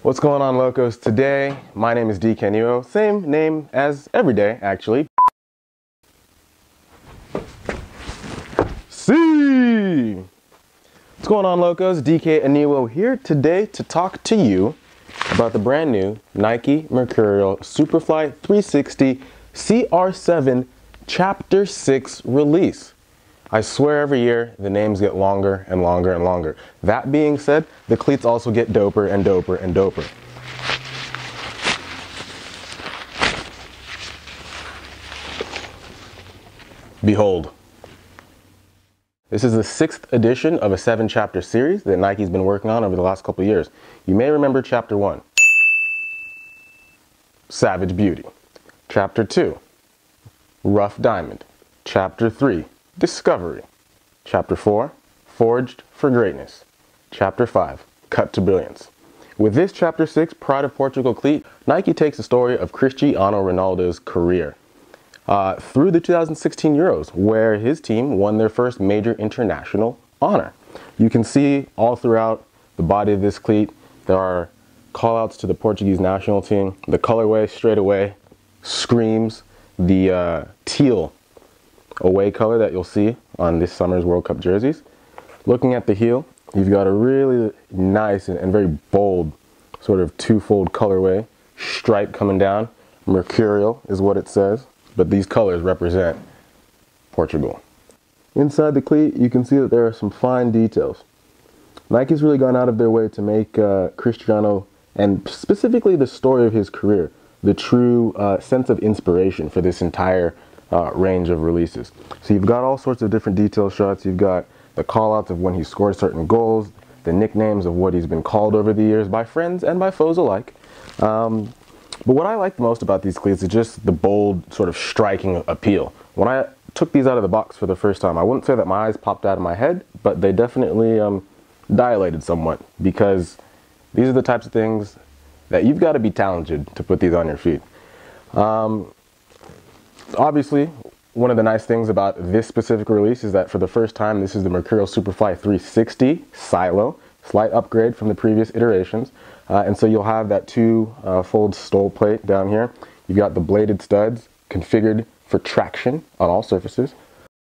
What's going on, locos? Today, my name is DK, same name as every day, actually. See! What's going on, locos? DK Aniwo here today to talk to you about the brand new Nike Mercurial Superfly 360 CR7 Chapter 6 release. I swear every year the names get longer and longer and longer. That being said, the cleats also get doper and doper and doper. Behold. This is the 6th edition of a 7-chapter series that Nike's been working on over the last couple of years. You may remember Chapter 1, Savage Beauty. Chapter 2, Rough Diamond. Chapter 3, Discovery. Chapter 4, Forged for Greatness. Chapter 5, Cut to Brilliance. With this Chapter 6 Pride of Portugal cleat, Nike takes the story of Cristiano Ronaldo's career through the 2016 Euros, where his team won their first major international honor. You can see all throughout the body of this cleat, there are call-outs to the Portuguese national team. The colorway straight away screams the teal away color that you'll see on this summer's World Cup jerseys. Looking at the heel, you've got a really nice and very bold sort of twofold colorway. Stripe coming down. Mercurial is what it says, but these colors represent Portugal. Inside the cleat, you can see that there are some fine details. Nike's really gone out of their way to make Cristiano, and specifically the story of his career, the true sense of inspiration for this entire range of releases. So you've got all sorts of different detail shots. You've got the call-outs of when he scored certain goals, the nicknames of what he's been called over the years by friends and by foes alike. But what I like the most about these cleats is just the bold, sort of striking appeal. When I took these out of the box for the first time, I wouldn't say that my eyes popped out of my head, but they definitely dilated somewhat, because these are the types of things that you've got to be talented to put these on your feet. Obviously, one of the nice things about this specific release is that for the first time, this is the Mercurial Superfly 360 Silo, slight upgrade from the previous iterations. And so you'll have that two-fold stole plate down here. You've got the bladed studs configured for traction on all surfaces.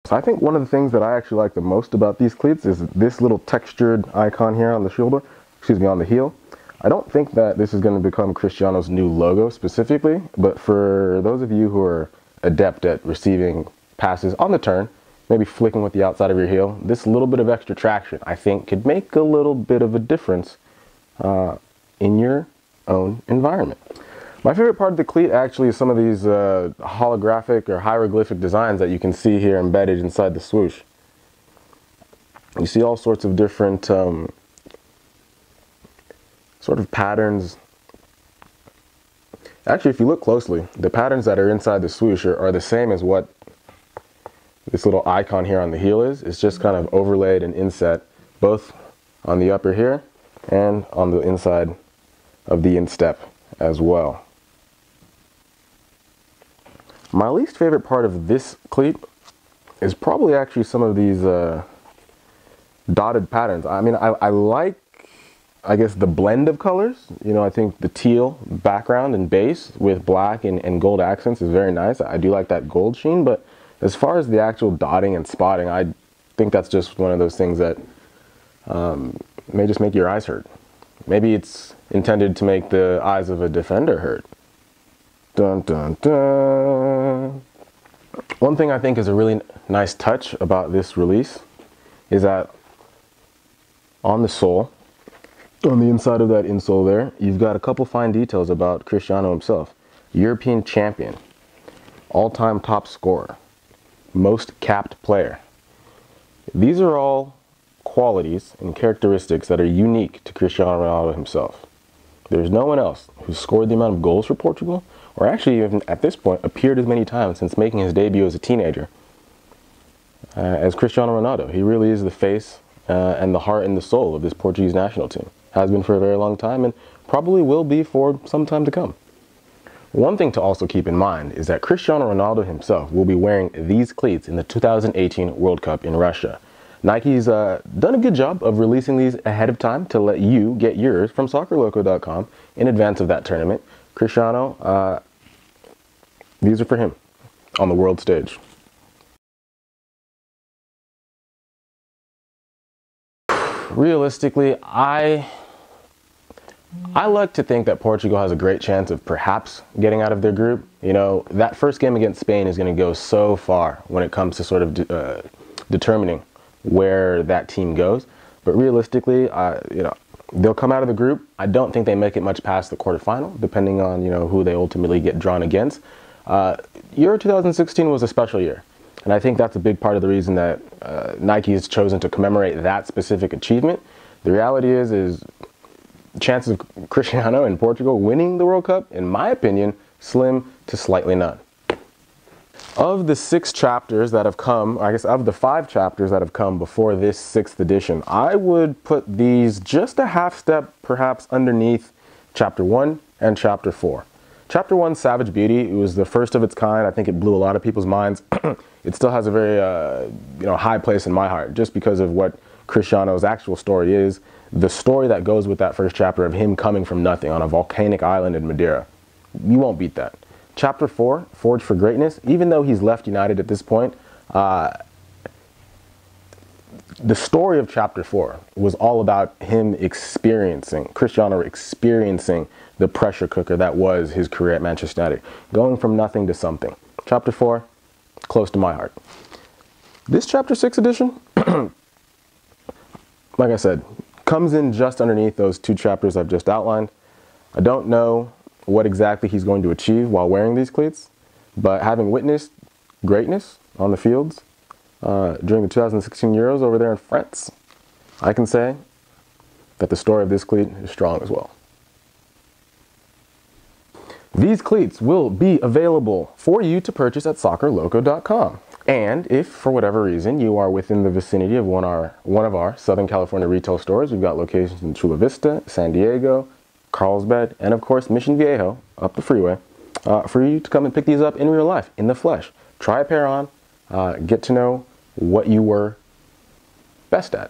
So I think one of the things that I actually like the most about these cleats is this little textured icon here on the shoulder, on the heel. I don't think that this is going to become Cristiano's new logo specifically, but for those of you who are adept at receiving passes on the turn, maybe flicking with the outside of your heel, this little bit of extra traction, I think, could make a little bit of a difference in your own environment. My favorite part of the cleat actually is some of these holographic or hieroglyphic designs that you can see here embedded inside the swoosh. You see all sorts of different sort of patterns. Actually, if you look closely, the patterns that are inside the swoosh are the same as what this little icon here on the heel is. It's just kind of overlaid and inset, both on the upper here and on the inside of the instep as well. My least favorite part of this cleat is probably actually some of these dotted patterns. I mean, I like, I guess, the blend of colors. You know, I think the teal background and base with black and gold accents is very nice. I do like that gold sheen, but as far as the actual dotting and spotting, I think that's just one of those things that may just make your eyes hurt. Maybe it's intended to make the eyes of a defender hurt. Dun, dun, dun. One thing I think is a really nice touch about this release is that on the sole, on the inside of that insole there, you've got a couple fine details about Cristiano himself. European champion, all-time top scorer, most capped player. These are all qualities and characteristics that are unique to Cristiano Ronaldo himself. There's no one else who's scored the amount of goals for Portugal, or actually even at this point appeared as many times since making his debut as a teenager, as Cristiano Ronaldo. He really is the face and the heart and the soul of this Portuguese national team. Has been for a very long time and probably will be for some time to come. One thing to also keep in mind is that Cristiano Ronaldo himself will be wearing these cleats in the 2018 World Cup in Russia. Nike's done a good job of releasing these ahead of time to let you get yours from soccerloco.com in advance of that tournament. Cristiano, these are for him on the world stage. Realistically, I like to think that Portugal has a great chance of perhaps getting out of their group. You know, that first game against Spain is going to go so far when it comes to sort of determining where that team goes. But realistically, you know, they'll come out of the group. I don't think they make it much past the quarterfinal, depending on, you know, who they ultimately get drawn against. Euro 2016 was a special year. And I think that's a big part of the reason that Nike has chosen to commemorate that specific achievement. The reality is chances of Cristiano and Portugal winning the World Cup, in my opinion, slim to slightly none. Of the 6 chapters that have come, I guess of the 5 chapters that have come before this 6th edition, I would put these just a half step perhaps underneath Chapter 1 and Chapter 4. Chapter 1, Savage Beauty, it was the first of its kind. I think it blew a lot of people's minds. It still has a very you know, high place in my heart just because of what Cristiano's actual story is. The story that goes with that first chapter of him coming from nothing on a volcanic island in Madeira. You won't beat that. Chapter 4, Forged for Greatness, even though he's left United at this point, the story of Chapter 4 was all about him Cristiano experiencing the pressure cooker that was his career at Manchester United, going from nothing to something. Chapter 4, close to my heart. This Chapter 6 edition, like I said, comes in just underneath those 2 chapters I've just outlined. I don't know what exactly he's going to achieve while wearing these cleats, but having witnessed greatness on the fields during the 2016 Euros over there in France, I can say that the story of this cleat is strong as well. These cleats will be available for you to purchase at soccerloco.com. And if, for whatever reason, you are within the vicinity of one of our Southern California retail stores, we've got locations in Chula Vista, San Diego, Carlsbad, and of course Mission Viejo up the freeway, for you to come and pick these up in real life, in the flesh. Try a pair on, get to know what you were best at.